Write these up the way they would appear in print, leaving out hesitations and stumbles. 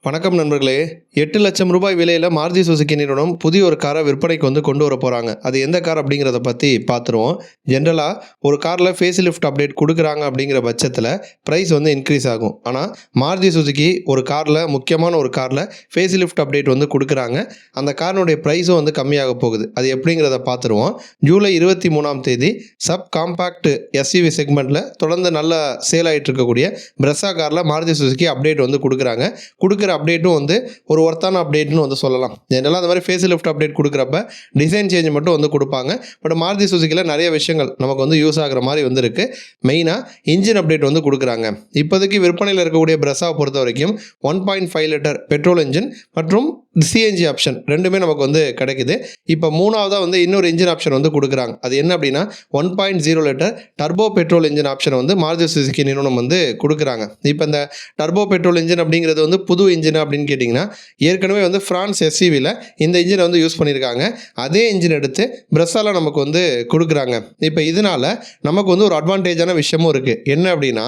வணக்கம் நண்பர்களே. 8,00,000 ரூபாய் விலையில் மாருதி சுசுகி நிறுவனம் புதிய ஒரு காரை விற்பனைக்கு கொண்டு வர போகிறாங்க. அது எந்த கார் அப்படிங்கிறத பற்றி பார்த்துருவோம். ஜென்ரலாக ஒரு காரில் ஃபேஸ் லிஃப்ட் அப்டேட் கொடுக்குறாங்க அப்படிங்கிற பட்சத்தில் ப்ரைஸ் இன்க்ரீஸ் ஆகும். ஆனால் மாருதி சுசுகி ஒரு காரில் முக்கியமான ஒரு காரில் ஃபேஸ் லிஃப்ட் அப்டேட் கொடுக்குறாங்க. அந்த காரினுடைய ப்ரைஸும் கம்மியாக போகுது. அது எப்படிங்கிறத பார்த்துருவோம். ஜூலை 23ஆம் தேதி சப் காம்பேக்ட் எஸ்யூவி செக்மெண்ட்டில் தொடர்ந்து நல்ல சேல் ஆகிட்டு இருக்கக்கூடிய பிரெஸ்ஸா காரில் மாருதி சுசுகி அப்டேட் கொடுக்குறாங்க. கொடுக்குற அப்டேட்டும் ஒரு ஒர்த்தான அப்டேட்னு சொல்லலாம். ஜென்ரலாக அந்த மாதிரி ஃபேஸ் லிஃப்ட் அப்டேட் கொடுக்குறப்ப டிசைன் சேஞ்ச் மட்டும் கொடுப்பாங்க. பட் மாருதி சுசுகியில் நிறைய விஷயங்கள் நமக்கு யூஸ் ஆகிற மாதிரி இருக்குது. மெயினாக இன்ஜின் அப்டேட் கொடுக்குறாங்க. இப்போதைக்கு விற்பனையில் இருக்கக்கூடிய பிரெஸ்ஸாவை பொறுத்த வரைக்கும் 1.5 லிட்டர் பெட்ரோல் இன்ஜின் மற்றும் சிஎன்ஜி ஆப்ஷன் ரெண்டுமே நமக்கு கிடைக்குது. இப்போ மூணாவதாக இன்னொரு இன்ஜின் ஆப்ஷன் கொடுக்குறாங்க. அது என்ன அப்படின்னா 1.0 litre turbo petrol engine option Maruti Suzuki நிறுவனம் கொடுக்குறாங்க. இப்போ இந்த டர்போ பெட்ரோல் இன்ஜின் அப்படிங்கிறது புது இன்ஜின் அப்படின்னு கேட்டிங்கன்னா ஏற்கனவே ஃப்ரான்ஸ் எஸ்யூவியில் இந்த இன்ஜினை யூஸ் பண்ணியிருக்காங்க. அதே இன்ஜின் எடுத்து பிரெஸ்ஸால நமக்கு கொடுக்குறாங்க. இப்போ இதனால் நமக்கு ஒரு அட்வான்டேஜான விஷயமும் இருக்குது. என்ன அப்படின்னா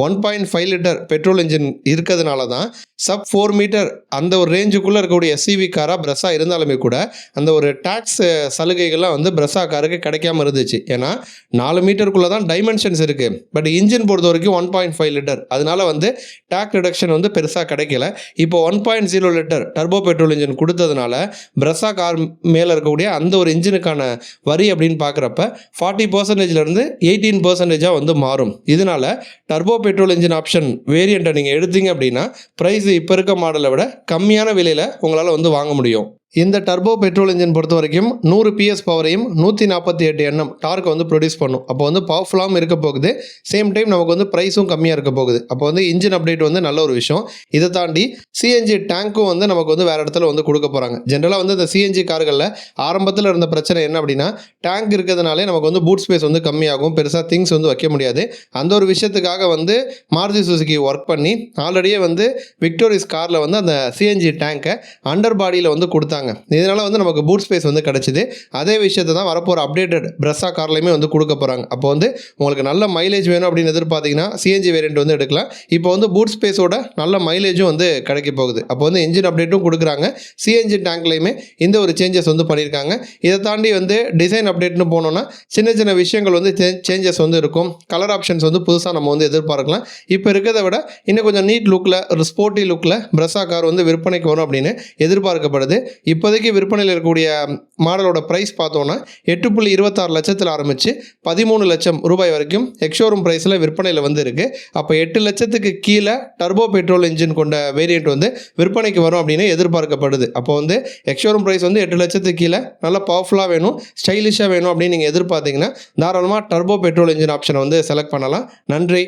1.5 லிட்டர் பெட்ரோல் இன்ஜின் இருக்கிறதுனால தான் சப் 4 மீட்டர் அந்த ஒரு ரேஞ்சுக்குள்ளே இருக்கக்கூடிய எஸ்யூவி காராக பிரெஸ்ஸா இருந்தாலுமே கூட அந்த ஒரு டேக்ஸ் சலுகைகள்லாம் பிரெஸ்ஸா காருக்கு கிடைக்காம இருந்துச்சு. ஏன்னா 4 மீட்டருக்குள்ளே தான் டைமென்ஷன்ஸ் இருக்குது. பட் இன்ஜின் பொறுத்த வரைக்கும் 1.5 லிட்டர், அதனால டேக் ரிடக்ஷன் பெருசாக கிடைக்கல. இப்போ 1.0 லிட்டர் டர்போ பெட்ரோல் இன்ஜின் கொடுத்ததுனால பிரெஸ்ஸா கார் மேலே இருக்கக்கூடிய அந்த ஒரு இன்ஜினுக்கான வரி அப்படின்னு பார்க்குறப்ப 40%லேருந்து 18% மாறும். இதனால் டர்போ பெட்ரோல் இன்ஜின் ஆப்ஷன் வேரியண்ட்டை நீங்கள் எடுத்தீங்க அப்படின்னா ப்ரைஸ் இப்போ இருக்க மாடலை விட கம்மியான விலையில் உங்களால் வாங்க முடியும். இந்த டர்போ பெட்ரோல் இன்ஜின் பொறுத்த வரைக்கும் 100 PS பவரையும் 148 Nm டார்க் ப்ரொடியூஸ் பண்ணும். அப்போ பவர்ஃபுல்லாகவும் இருக்க போகுது. சேம் டைம் நமக்கு ப்ரைஸும் கம்மியாக இருக்க போகுது. அப்போ இன்ஜின் அப்டேட் நல்ல ஒரு விஷயம். இதை தாண்டி சிஎன்ஜி டேங்க்கும் நமக்கு வேறு இடத்துல கொடுக்க போகிறாங்க. ஜென்ரலாக இந்த சிஎன்ஜி கார்களில் ஆரம்பத்தில் இருந்த பிரச்சனை என்ன அப்படின்னா டேங்க் இருக்கிறதுனாலே நமக்கு பூட் ஸ்பேஸ் கம்மியாகும், பெருசாக திங்ஸ் வைக்க முடியாது. அந்த ஒரு விஷயத்துக்காக மாருதி சுசுகி ஒர்க் பண்ணி ஆல்ரெடியே விக்டோரிஸ் காரில் அந்த சிஎன்ஜி டேங்கை அண்டர் பாடியில் கொடுத்தாங்க. இதனால் நமக்கு பூட் ஸ்பேஸ் கிடச்சிது. அதே விஷயத்தை தான் வரப்போகிற அப்டேட்டட் பிரெஸ்ஸா கார்லையுமே கொடுக்க போகிறாங்க. அப்போ உங்களுக்கு நல்ல மைலேஜ் வேணும் அப்படின்னு எதிர்பார்த்தீங்கன்னா சிஎன்ஜி வேரியண்ட் எடுக்கலாம். இப்போ பூட் ஸ்பேஸோட நல்ல மைலேஜும் கிடைக்க போகுது. அப்போ இன்ஜின் அப்டேட்டும் கொடுக்குறாங்க. சிஎன்ஜி டேங்க்லையுமே இந்த ஒரு சேஞ்சஸ் பண்ணியிருக்காங்க. இதை தாண்டி டிசைன் அப்டேட்னு போனோன்னா சின்ன சின்ன விஷயங்கள் சேஞ்சஸ் இருக்கும். கலர் ஆப்ஷன்ஸ் புதுசாக நம்ம எதிர்பார்க்கலாம். இப்போ இருக்கிறத விட இன்னும் கொஞ்சம் நீட் லுக்கில் ஒரு ஸ்போர்ட்டி லுக்கில் பிரெஸ்ஸா கார் விற்பனைக்கு வரும் அப்படின்னு எதிர்பார்க்கப்படுது. இப்போதைக்கு விற்பனையில் இருக்கக்கூடிய மாடலோட ப்ரைஸ் பார்த்தோன்னா 8.26 லட்சத்தில் ஆரம்பித்து 13 லட்சம் ரூபாய் வரைக்கும் எக்ஷோரூம் ப்ரைஸில் விற்பனையில் இருக்குது. அப்போ 8 லட்சத்துக்கு கீழே டர்போ பெட்ரோல் இன்ஜின் கொண்ட வேரியண்ட் விற்பனைக்கு வரும் அப்படின்னு எதிர்பார்க்கப்படுது. அப்போ எக்ஷோரூம் ப்ரைஸ் 8 லட்சத்துக்கு கீழே நல்லா பவர்ஃபுல்லாக வேணும், ஸ்டைலிஷாக வேணும் அப்படின்னு நீங்கள் எதிர்பார்த்தீங்கன்னா தாராளமாக டர்போ பெட்ரோல் இன்ஜின் ஆப்ஷனை செலக்ட் பண்ணலாம். நன்றி.